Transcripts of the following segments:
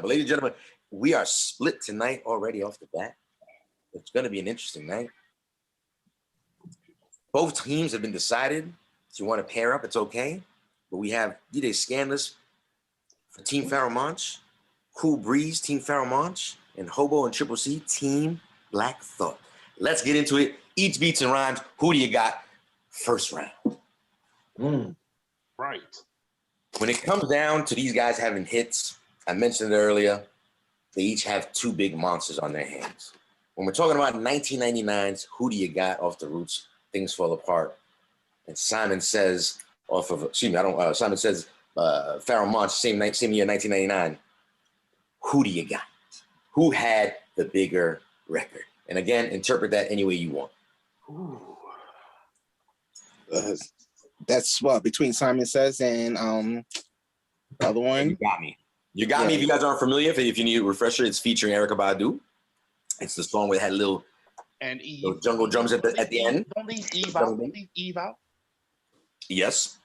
But ladies and gentlemen, we are split tonight already off the bat. It's going to be an interesting night. Both teams have been decided. If you want to pair up, it's okay. But we have DJ Scandalous for Team PHAROAHE Monch, Cool Breeze, Team PHAROAHE Monch, and Hobo and Triple C, Team Black Thought. Let's get into it. Each beats and rhymes. Who do you got first round? Right. When it comes down to these guys having hits, I mentioned it earlier, they each have two big monsters on their hands. When we're talking about 1999's Who Do You Got off the Roots, Things Fall Apart, and Simon Says off of, Simon Says PHAROAHE Monch, same year, 1999. Who do you got? Who had the bigger record? And again, interpret that any way you want. That's what, between Simon Says and the other one? You Got Me. You Got Me, if you guys aren't familiar, if you need a refresher, it's featuring Erykah Badu. It's the song where it had little jungle drums at the end. Don't leave Eve out. Don't leave Eve out. Yes.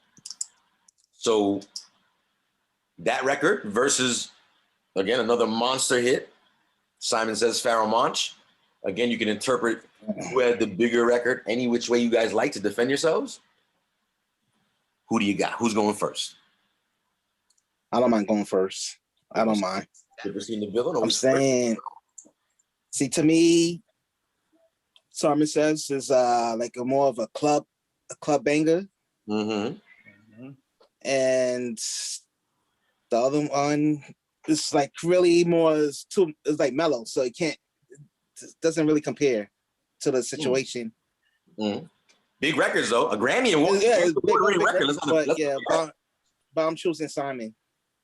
So that record versus, again, another monster hit, Simon Says PHAROAHE Monch. Again, you can interpret who had the bigger record any which way you guys like to defend yourselves. Who do you got? Who's going first? I don't mind going first. I don't mind. In the building, I'm saying, see, to me, Simon Says is like more of a club banger. And the other one is like really more, it's like mellow, so it doesn't really compare to the situation. Big records though, a Grammy award. Yeah, it's big record, but I'm choosing Simon.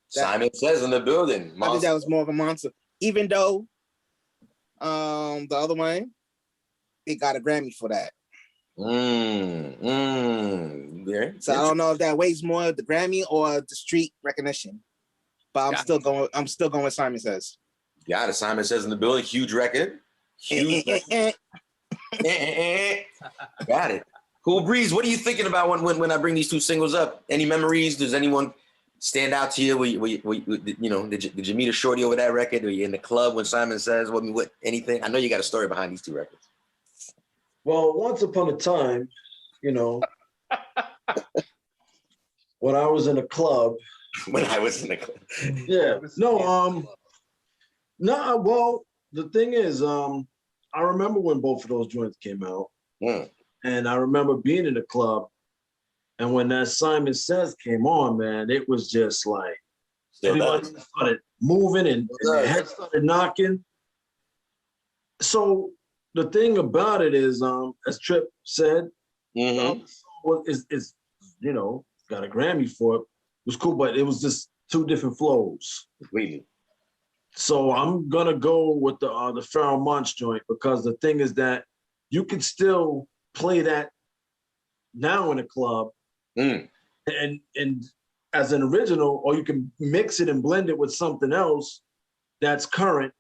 Simon Says in the building. I think that was more of a monster, even though the other one, it got a Grammy for that. So I don't know if that weighs more, the Grammy or the street recognition. But I'm still going with Simon Says. Got it. Simon Says in the building. Huge record. Huge record. Got it. Cool Breeze, what are you thinking about when I bring these two singles up? Any memories? Does anyone stand out to you? Did you meet a shorty over that record? Were you in the club when Simon Says? What anything? I know you got a story behind these two records. Well, once upon a time, when I was in a club. When I was in a club. Yeah. Well, the thing is, I remember when both of those joints came out. And I remember being in the club. And when that Simon Says came on, man, it was just like everybody started moving and their heads started knocking. So the thing about it is, as Trip said, is got a Grammy for it. It was cool, but it was just two different flows. Really? So I'm gonna go with the PHAROAHE Monch joint, because the thing is that you can still play that now in a club, and as an original, or you can mix it and blend it with something else that's current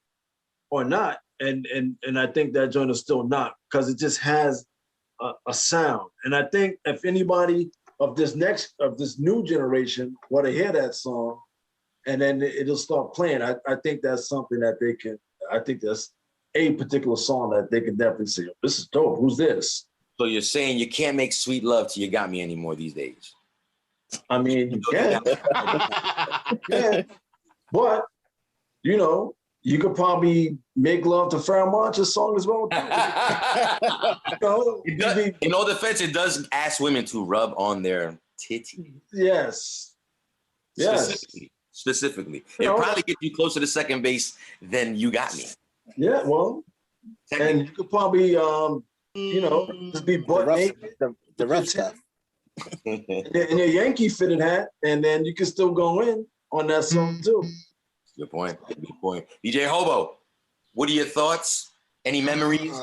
or not. And I think that joint is still not, because it just has a sound. And I think if anybody of this new generation want to hear that song, and then it'll start playing, I think that's something that they can. I think that's a particular song that they can definitely say, "This is dope. Who's this?" So you're saying you can't make Sweet Love Till You Got Me anymore these days? I mean, you can. Yeah. But you could probably make love to PHAROAHE Monch's song as well. In all defense, it does ask women to rub on their titties. Yes. Specifically. It probably gets you closer to second base than You Got Me. Yeah, well, and you could probably, just be butt naked. The rough stuff. In your Yankee fitted hat, and then you can still go in on that song too. Good point. DJ Hobo, what are your thoughts? Any memories?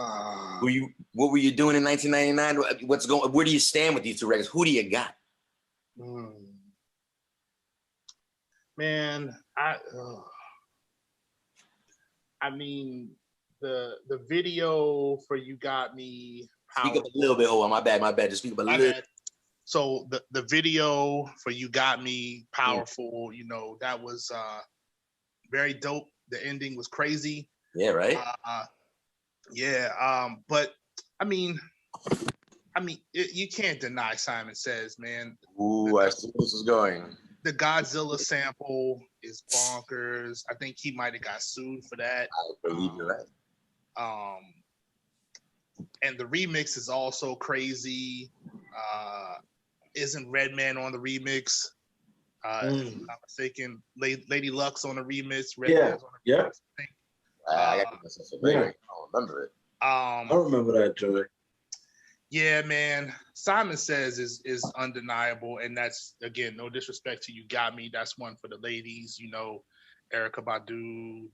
What were you doing in 1999? Where do you stand with these two records? Who do you got? Man, I mean, the video for You Got Me. Speak up a little bit, Hobo. My bad. Just speak up a little bit. So the video for You Got Me, powerful. That was very dope. The ending was crazy. Yeah, right. Yeah. But I mean, you can't deny Simon Says, man. Ooh, I see where this is going. The Godzilla sample is bonkers. I think he might have got sued for that. I believe you're right. And the remix is also crazy. Isn't Redman on the remix? If I'm not mistaken, Lady Luck's on the remix. Redman's on the remix. I think. I got myself a I don't remember it. I remember that, Joey. Yeah, man. Simon Says is undeniable, and that's, again, no disrespect to You Got Me. That's one for the ladies, you know, Erykah Badu,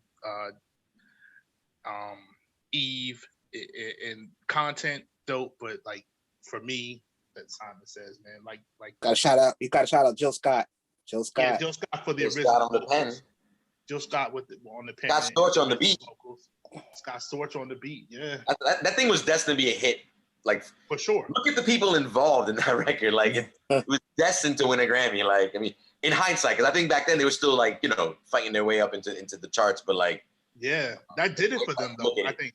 Eve, and content dope, but like for me, that Simon Says, man, like gotta shout out. You gotta shout out Jill Scott. Jill Scott. Yeah, Jill Scott for the original. Scott on the pen. Jill Scott on the pen. Scott Storch on the beat. Scott Storch on the beat. Yeah. That thing was destined to be a hit. Like, for sure. Look at the people involved in that record. Like, it was destined to win a Grammy. Like, I mean, in hindsight, because I think back then they were still like, you know, fighting their way up into the charts. But like, yeah, that did it for them though. I think.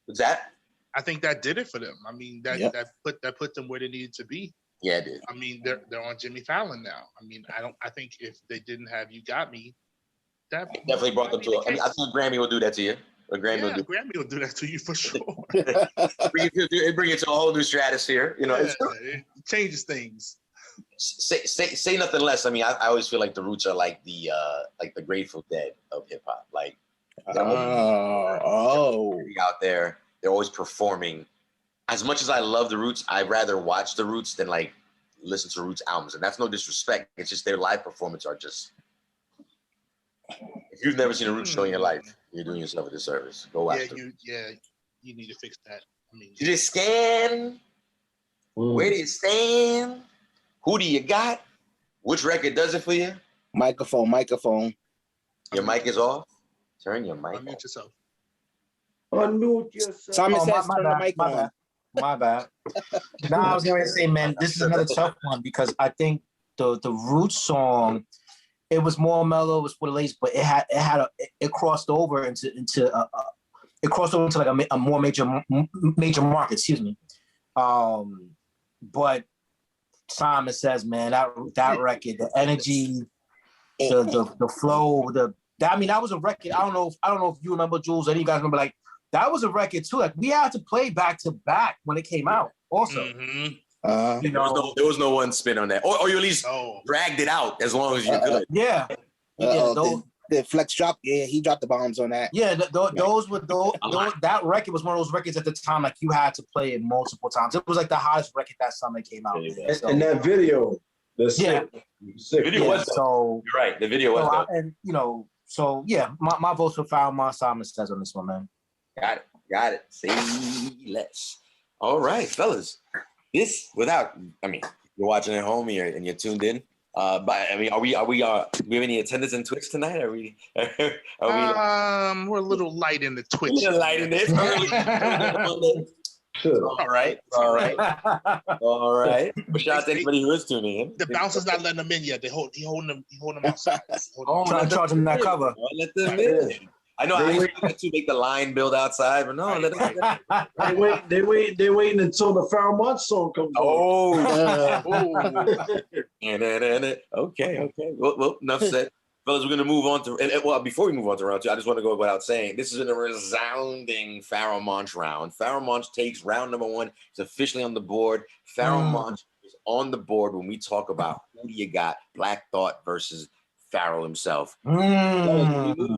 What's that? I think that did it for them. I mean, that put them where they needed to be. Yeah, it did. I mean, they're on Jimmy Fallon now. I mean, I think if they didn't have You Got Me, that definitely brought them to. I think a Grammy will do that to you. Grammy will do that to you for sure. bring it to a whole new stratosphere. You know, it changes things. Say nothing less. I mean, I always feel like the Roots are like the Grateful Dead of hip hop. Like, out there, they're always performing. As much as I love the Roots, I'd rather watch the Roots than like listen to Roots albums, and that's no disrespect. It's just their live performance are just. If you've never seen a Roots show in your life, you're doing yourself a disservice. Go after. You need to fix that. I mean, did it scan? Where do you stand? Who do you got? Which record does it for you? Microphone. Your mic is off. Turn your mic. Unmute yourself. Unmute yourself. Simon Says turn the mic on. My bad. No, I was going to say, man, this is another tough one because I think the Roots song, it was more mellow, it was for the ladies, but it crossed over into like a more major market. Excuse me. But Simon Says, man, that record, the energy, the flow, that was a record. I don't know if you remember, Jules. Any of you guys remember? Like, that was a record too. Like, we had to play back to back when it came out. Also, you know, there was no one spin on that, or you at least dragged it out as long as you could. Yeah. The Flex drop. Yeah, he dropped the bombs on that. Yeah, that record was one of those records at the time, like, you had to play it multiple times. It was like the hottest record that summer came out. And that video, video was so. You're right. The video was dope. And you know, so yeah, my votes for Pharoahe Monch, Simon Says on this one, man. Got it. Say less. All right, fellas. This without. I mean, you're watching at home here and you're tuned in. But I mean, do we have any attendance in Twitch tonight? Are we? We're a little light in the Twitch. A little light in this. All right. But shout out to anybody who is tuning in. The bouncer's not letting them in yet. He holding them outside. Trying to charge them that cover. Let them in. I know I expect to make the line build outside, but no, let them. They waiting until the Pharoahe Monch song comes on. Okay. Well, enough said. Fellas, we're going to move on to, well, before we move on to round two, I just want to go without saying, this has been a resounding Pharoahe Monch round. Pharoahe Monch takes round number one. It's officially on the board. Pharoahe Monch is on the board when we talk about who do you got, Black Thought versus Pharoahe himself.